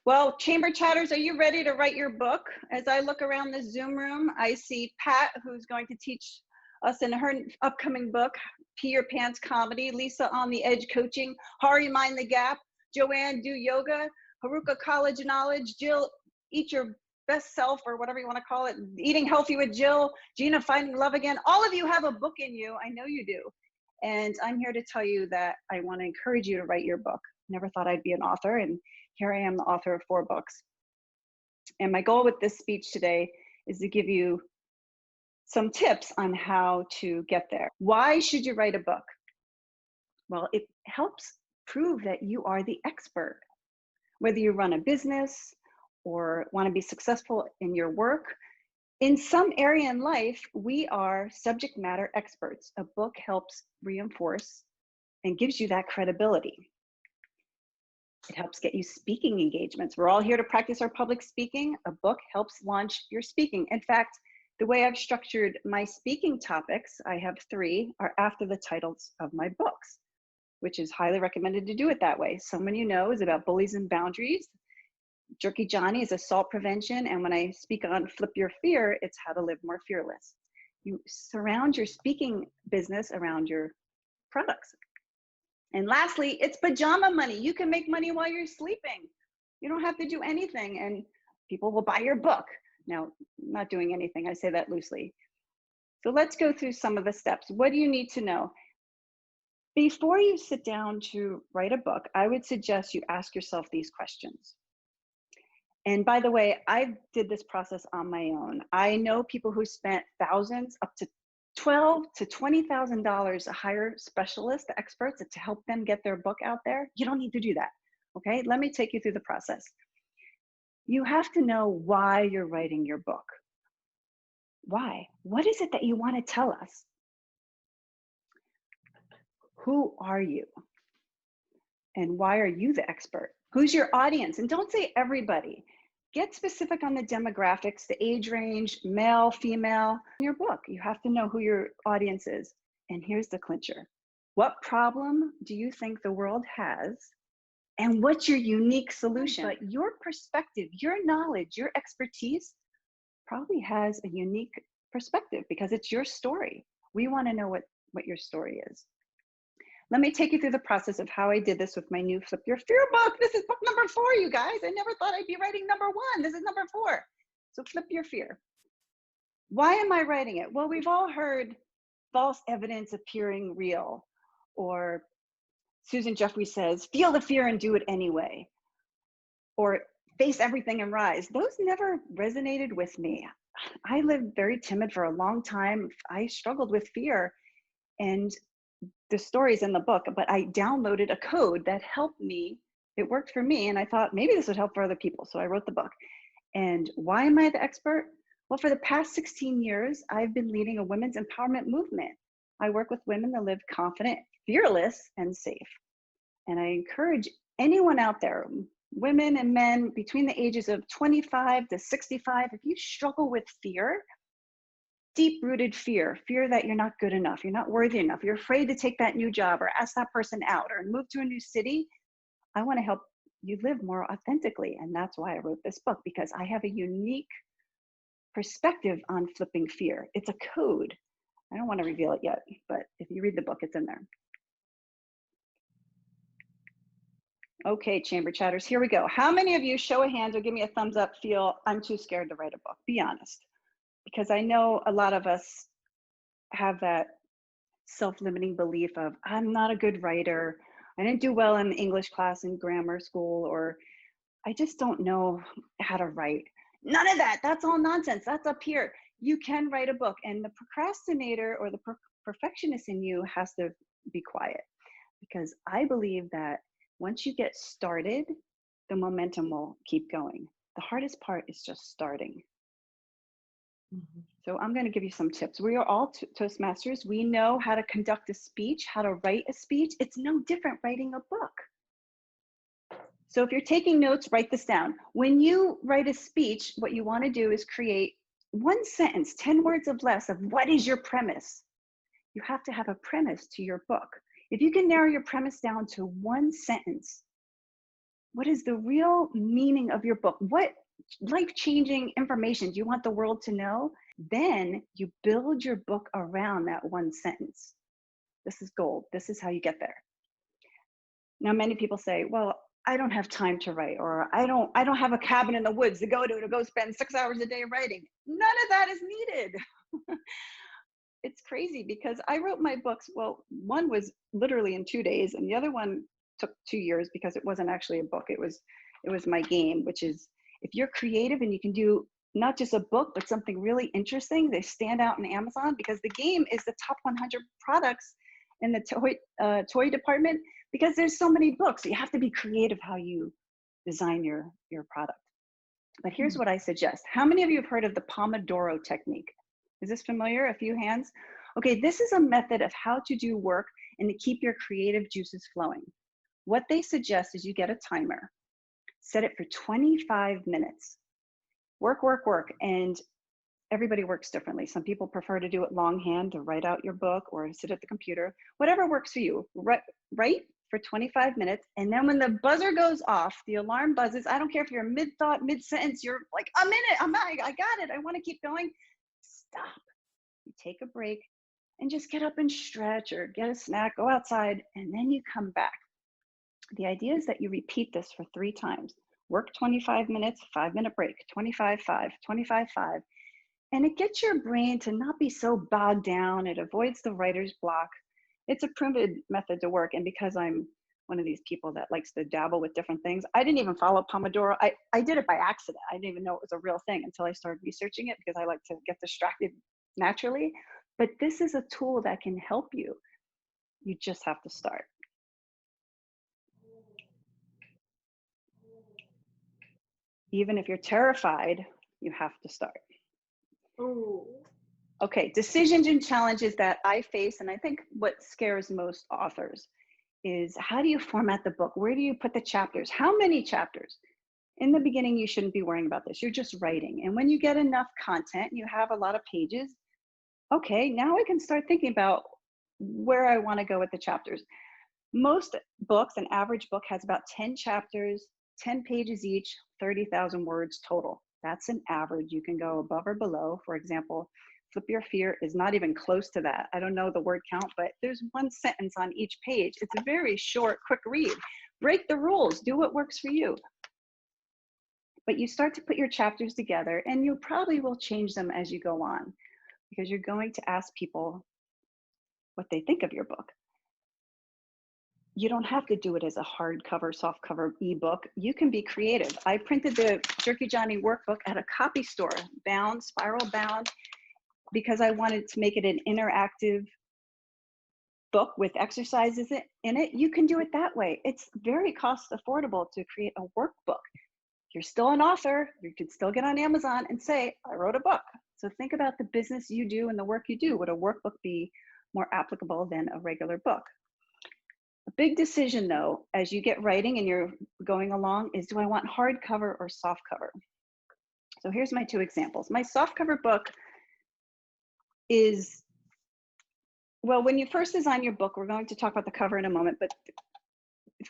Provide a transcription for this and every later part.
Well, Chamber Chatters, are you ready to write your book? As I look around this Zoom room, I see Pat, who's going to teach us in her upcoming book, Pee Your Pants Comedy, Lisa on the Edge Coaching, Hari Mind the Gap, Joanne Do Yoga, Haruka College Knowledge, Jill Eat Your Best Self, or whatever you want to call it, Eating Healthy with Jill, Gina Finding Love Again. All of you have a book in you. I know you do. And I'm here to tell you that I want to encourage you to write your book. Never thought I'd be an author, and here I am, the author of 4 books. And my goal with this speech today is to give you some tips on how to get there. Why should you write a book? Well, it helps prove that you are the expert. Whether you run a business or want to be successful in your work, in some area in life, we are subject matter experts. A book helps reinforce and gives you that credibility. It helps get you speaking engagements. We're all here to practice our public speaking. A book helps launch your speaking. In fact, the way I've structured my speaking topics, I have 3, are after the titles of my books, which is highly recommended to do it that way. Someone you know is about bullies and boundaries. Jerky Johnny is assault prevention. And when I speak on Flip Your Fear, it's how to live more fearless. You surround your speaking business around your products. And lastly, it's pajama money. You can make money while you're sleeping. You don't have to do anything, and people will buy your book. Now, I'm not doing anything, I say that loosely. So let's go through some of the steps. What do you need to know? Before you sit down to write a book, I would suggest you ask yourself these questions. And by the way, I did this process on my own. I know people who spent thousands, up to $12,000 to $20,000 to hire specialists, the experts, to help them get their book out there. You don't need to do that, okay? Let me take you through the process. You have to know why you're writing your book. Why? What is it that you want to tell us? Who are you? And why are you the expert? Who's your audience? And don't say everybody. Get specific on the demographics, the age range, male, female. In your book, you have to know who your audience is. And here's the clincher. What problem do you think the world has? And what's your unique solution? But your perspective, your knowledge, your expertise probably has a unique perspective because it's your story. We want to know what your story is. Let me take you through the process of how I did this with my new Flip Your Fear book. This is book number 4, you guys. I never thought I'd be writing number 1. This is number 4. So Flip Your Fear. Why am I writing it? Well, we've all heard false evidence appearing real, or Susan Jeffrey says, feel the fear and do it anyway, or face everything and rise. Those never resonated with me. I lived very timid for a long time. I struggled with fear, and the story's in the book, but I downloaded a code that helped me. It worked for me, and I thought maybe this would help for other people. So I wrote the book. And why am I the expert? Well, for the past 16 years, I've been leading a women's empowerment movement. I work with women to live confident, fearless, and safe. And I encourage anyone out there, women and men between the ages of 25 to 65, if you struggle with fear, deep-rooted fear that you're not good enough, you're not worthy enough, you're afraid to take that new job or ask that person out or move to a new city, I want to help you live more authentically. And that's why I wrote this book, because I have a unique perspective on flipping fear. It's a code. I don't want to reveal it yet, but if you read the book, it's in there. Okay, Chamber Chatters, here we go. How many of you, show of hands or give me a thumbs up, feel I'm too scared to write a book? Be honest. Because I know a lot of us have that self-limiting belief of, I'm not a good writer. I didn't do well in English class in grammar school, or I just don't know how to write. None of that. That's all nonsense. That's up here. You can write a book, and the procrastinator or the perfectionist in you has to be quiet, because I believe that once you get started, the momentum will keep going. The hardest part is just starting. So I'm going to give you some tips. We are all Toastmasters. We know how to conduct a speech, how to write a speech. It's no different writing a book. So if you're taking notes, write this down. When you write a speech, what you want to do is create one sentence, 10 words of less, of what is your premise. You have to have a premise to your book. If you can narrow your premise down to one sentence, what is the real meaning of your book? What life-changing information do you want the world to know? Then you build your book around that one sentence. This is gold. This is how you get there. Now, many people say, well, I don't have time to write, or I don't have a cabin in the woods to go spend 6 hours a day writing. None of that is needed. It's crazy because I wrote my books. Well, one was literally in 2 days, and the other one took 2 years because it wasn't actually a book. It was my game, which is, if you're creative and you can do not just a book, but something really interesting, they stand out in Amazon, because the game is the top 100 products in the toy department, because there's so many books. You have to be creative how you design your product. But here's what I suggest. How many of you have heard of the Pomodoro technique? Is this familiar? A few hands? Okay, this is a method of how to do work and to keep your creative juices flowing. What they suggest is you get a timer, set it for 25 minutes. Work, work, work. And everybody works differently. Some people prefer to do it longhand, to write out your book, or to sit at the computer. Whatever works for you. Write for 25 minutes. And then when the buzzer goes off, the alarm buzzes, I don't care if you're mid-thought, mid-sentence, you're like, I'm in it, I got it, I want to keep going. Stop. You take a break and just get up and stretch, or get a snack, go outside, and then you come back. The idea is that you repeat this for 3 times. Work 25 minutes, 5-minute break, 25, 5, 25, 5. And it gets your brain to not be so bogged down. It avoids the writer's block. It's a proven method to work. And because I'm one of these people that likes to dabble with different things, I didn't even follow Pomodoro. I did it by accident. I didn't even know it was a real thing until I started researching it, because I like to get distracted naturally. But this is a tool that can help you. You just have to start. Even if you're terrified, you have to start. Ooh. Okay, decisions and challenges that I face, and I think what scares most authors, is how do you format the book? Where do you put the chapters? How many chapters? In the beginning, you shouldn't be worrying about this. You're just writing. And when you get enough content, you have a lot of pages. Okay, now I can start thinking about where I want to go with the chapters. Most books, an average book has about 10 chapters, 10 pages each, 30,000 words total. That's an average. You can go above or below. For example, Flip Your Fear is not even close to that. I don't know the word count, but there's 1 sentence on each page. It's a very short, quick read. Break the rules. Do what works for you. But you start to put your chapters together, and you probably will change them as you go on, because you're going to ask people what they think of your book. You don't have to do it as a hardcover, softcover ebook. You can be creative. I printed the Jerky Johnny workbook at a copy store, bound, spiral bound, because I wanted to make it an interactive book with exercises in it. You can do it that way. It's very cost affordable to create a workbook. You're still an author. You can still get on Amazon and say, I wrote a book. So think about the business you do and the work you do. Would a workbook be more applicable than a regular book? A big decision, though, as you get writing and you're going along, is, do I want hardcover or softcover? So here's my 2 examples. My softcover book is, well, when you first design your book, we're going to talk about the cover in a moment, but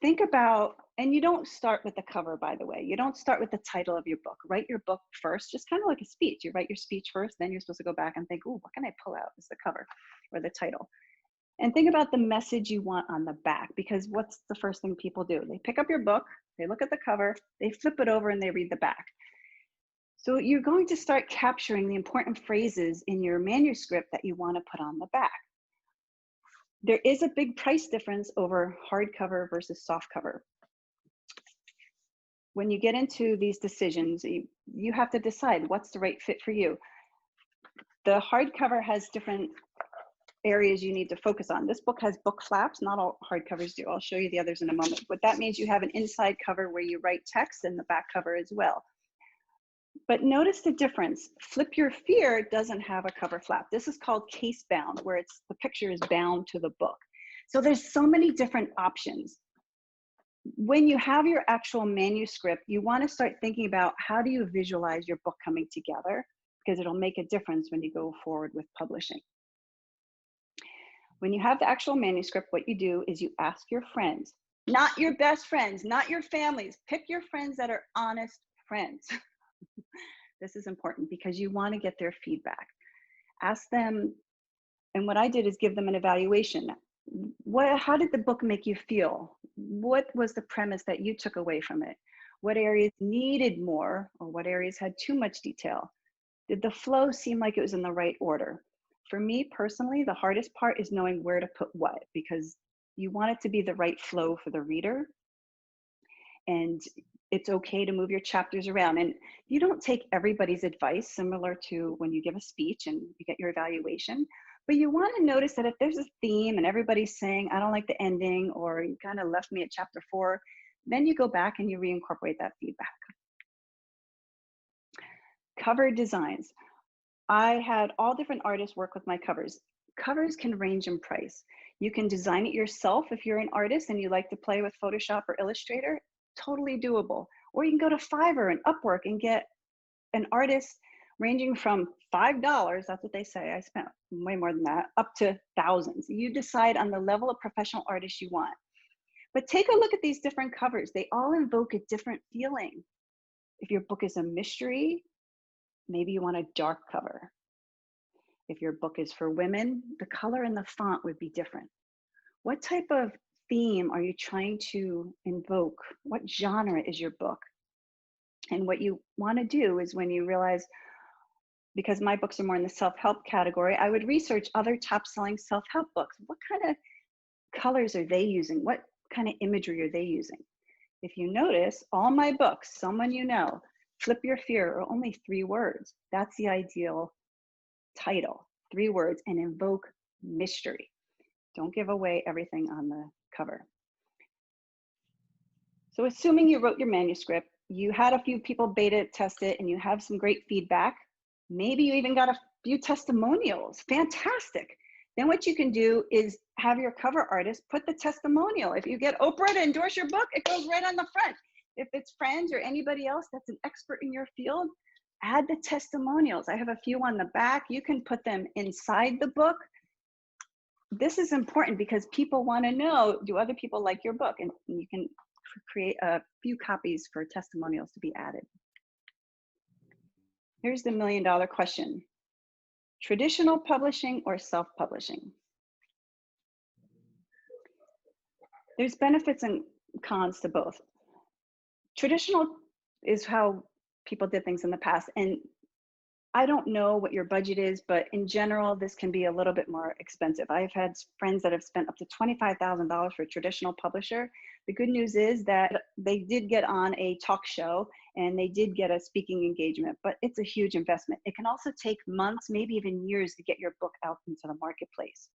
think about, and you don't start with the cover, by the way. You don't start with the title of your book. Write your book first, just kind of like a speech. You write your speech first, then you're supposed to go back and think, ooh, what can I pull out as the cover or the title? And think about the message you want on the back, because what's the first thing people do? They pick up your book, they look at the cover, they flip it over, and they read the back. So you're going to start capturing the important phrases in your manuscript that you want to put on the back. There is a big price difference over hardcover versus softcover. When you get into these decisions, you have to decide what's the right fit for you. The hardcover has different areas you need to focus on. This book has book flaps. Not all hardcovers do. I'll show you the others in a moment. But that means you have an inside cover where you write text, and the back cover as well. But notice the difference. Flip Your Fear doesn't have a cover flap. This is called case bound, where the picture is bound to the book. So there's so many different options. When you have your actual manuscript, you want to start thinking about, how do you visualize your book coming together? Because it'll make a difference when you go forward with publishing. When you have the actual manuscript, what you do is you ask your friends, Not your best friends, not your families. Pick your friends that are honest friends. This is important because you want to get their feedback. Ask them, and what I did is give them an evaluation. How did the book make you feel? What was the premise that you took away from it? What areas needed more, or what areas had too much detail? Did the flow seem like it was in the right order? For me personally, the hardest part is knowing where to put what, because you want it to be the right flow for the reader. And it's okay to move your chapters around. And you don't take everybody's advice, similar to when you give a speech and you get your evaluation. But you want to notice that if there's a theme and everybody's saying, I don't like the ending, or you kind of left me at chapter 4, then you go back and you reincorporate that feedback. Cover designs. I had all different artists work with my covers. Covers can range in price. You can design it yourself if you're an artist and you like to play with Photoshop or Illustrator, totally doable. Or you can go to Fiverr and Upwork and get an artist ranging from $5, that's what they say, I spent way more than that, up to thousands. You decide on the level of professional artist you want. But take a look at these different covers. They all invoke a different feeling. If your book is a mystery, maybe you want a dark cover. If your book is for women, the color and the font would be different. What type of theme are you trying to invoke? What genre is your book? And what you want to do is, when you realize, because my books are more in the self-help category, I would research other top-selling self-help books. What kind of colors are they using? What kind of imagery are they using? If you notice, all my books, Someone You Know, Flip Your Fear, are only 3 words. That's the ideal title, 3 words, and invoke mystery. Don't give away everything on the cover. So assuming you wrote your manuscript, you had a few people beta test it, and you have some great feedback. Maybe you even got a few testimonials. Fantastic. Then what you can do is have your cover artist put the testimonial. If you get Oprah to endorse your book, it goes right on the front. If it's friends or anybody else that's an expert in your field, add the testimonials. I have a few on the back. You can put them inside the book. This is important because people want to know, do other people like your book? And you can create a few copies for testimonials to be added. Here's the $1 million question. Traditional publishing or self-publishing? There's benefits and cons to both. Traditional is how people did things in the past. And I don't know what your budget is, but in general, this can be a little bit more expensive. I've had friends that have spent up to $25,000 for a traditional publisher. The good news is that they did get on a talk show and they did get a speaking engagement, but it's a huge investment. It can also take months, maybe even years, to get your book out into the marketplace.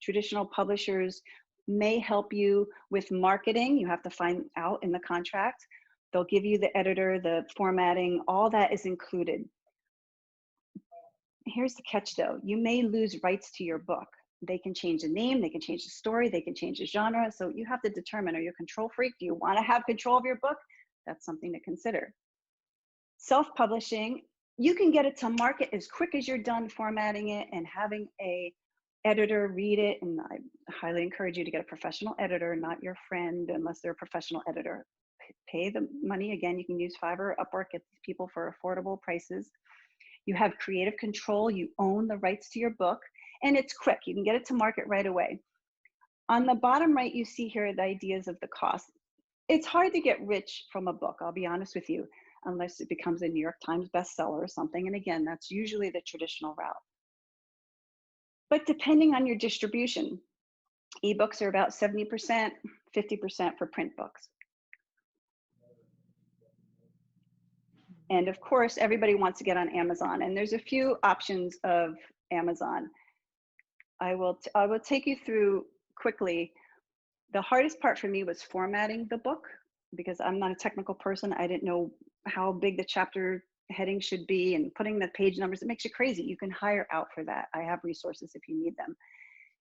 Traditional publishers may help you with marketing. You have to find out in the contract. They'll give you the editor, the formatting, all that is included. Here's the catch though, you may lose rights to your book. They can change the name, they can change the story, they can change the genre. So you have to determine, are you a control freak? Do you want to have control of your book? That's something to consider. Self-publishing, you can get it to market as quick as you're done formatting it and having a editor read it. And I highly encourage you to get a professional editor, not your friend, unless they're a professional editor. Pay the money. Again, you can use Fiverr, Upwork, get these people for affordable prices. You have creative control, you own the rights to your book, and it's quick. You can get it to market right away. On the bottom right, you see here the ideas of the cost. It's hard to get rich from a book, I'll be honest with you, unless it becomes a New York Times bestseller or something. And again, that's usually the traditional route. But depending on your distribution, ebooks are about 70%, 50% for print books. And of course, everybody wants to get on Amazon, and there's a few options of Amazon. I will take you through quickly. The hardest part for me was formatting the book because I'm not a technical person. I didn't know how big the chapter heading should be and putting the page numbers. It makes you crazy. You can hire out for that. I have resources if you need them.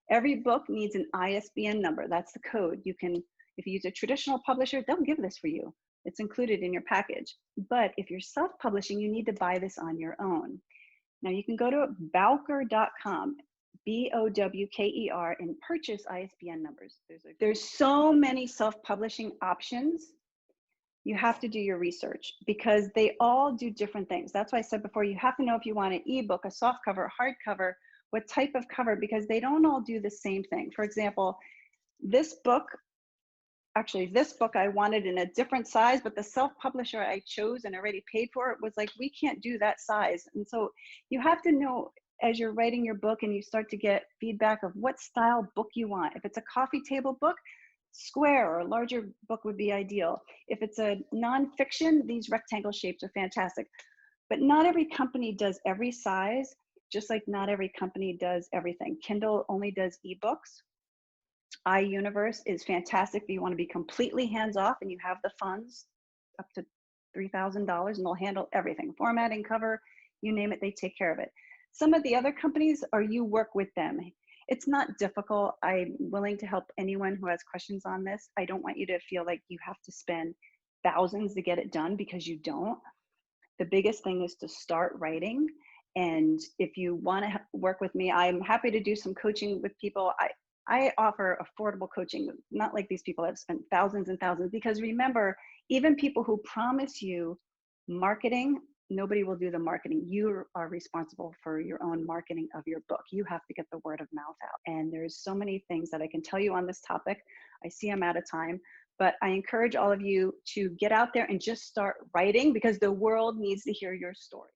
Every book needs an ISBN number. That's the code. You can, if you use a traditional publisher, they'll give this for you. It's included in your package. But if you're self-publishing, you need to buy this on your own. Now you can go to Bowker.com. BOWKER, and purchase ISBN numbers. There's so many self-publishing options. You have to do your research because they all do different things. That's why I said before, you have to know if you want an ebook, a soft cover, hardcover, what type of cover, because they don't all do the same thing. For example, this book I wanted in a different size, but the self-publisher I chose and already paid for it was like, we can't do that size. And so you have to know as you're writing your book and you start to get feedback of what style book you want. If it's a coffee table book, square or a larger book would be ideal. If it's a nonfiction, these rectangle shapes are fantastic. But not every company does every size, just like not every company does everything. Kindle only does ebooks. iUniverse is fantastic if you want to be completely hands-off and you have the funds, up to $3,000, and they'll handle everything. Formatting, cover, you name it, they take care of it. Some of the other companies are you work with them. It's not difficult. I'm willing to help anyone who has questions on this. I don't want you to feel like you have to spend thousands to get it done, because you don't. The biggest thing is to start writing. And if you want to work with me, I'm happy to do some coaching with people. I offer affordable coaching, not like these people that have spent thousands and thousands, because remember, even people who promise you marketing, nobody will do the marketing. You are responsible for your own marketing of your book. You have to get the word of mouth out. And there's so many things that I can tell you on this topic. I see I'm out of time, but I encourage all of you to get out there and just start writing, because the world needs to hear your story.